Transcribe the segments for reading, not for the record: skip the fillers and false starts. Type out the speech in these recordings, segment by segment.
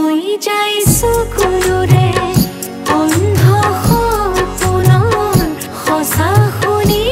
বই যাই চকুলোৰে অন্ধ সপোনৰ সঁচা শুনি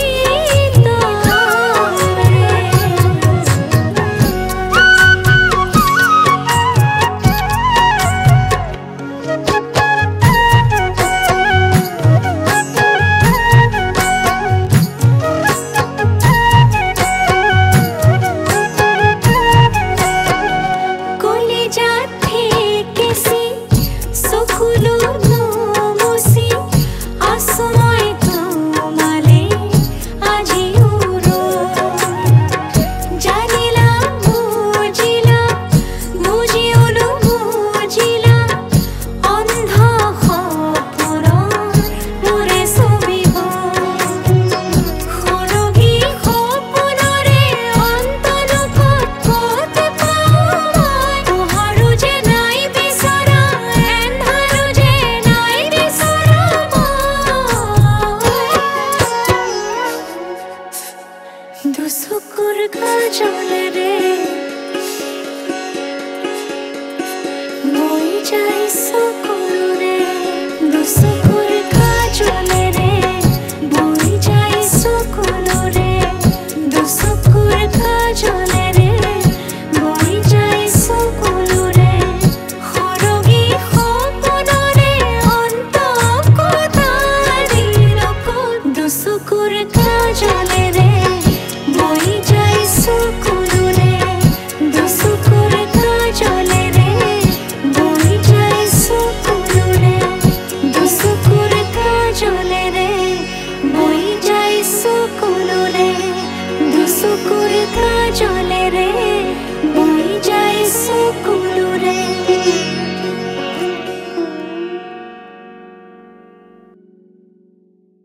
দুচকুৰ কাজলেৰে বৈ যাই চকুলোৰে দুচকুৰ কাজলেৰে বৈ যাই চকুলোৰে দুচকুৰ কাজলেৰে বৈ যাই চকুলোৰে সৰগী সপোনৰে অন্ত কথাৰি লগত দুচকুৰ কাজলেৰে বই যাই চকুলোৰে দুচকুৰ কাজলেৰে বই যাই চকুলোৰে দুচকুৰ কাজলেৰে বই যাই চকুলোৰে দুচকুৰ কাজলেৰে বই যাই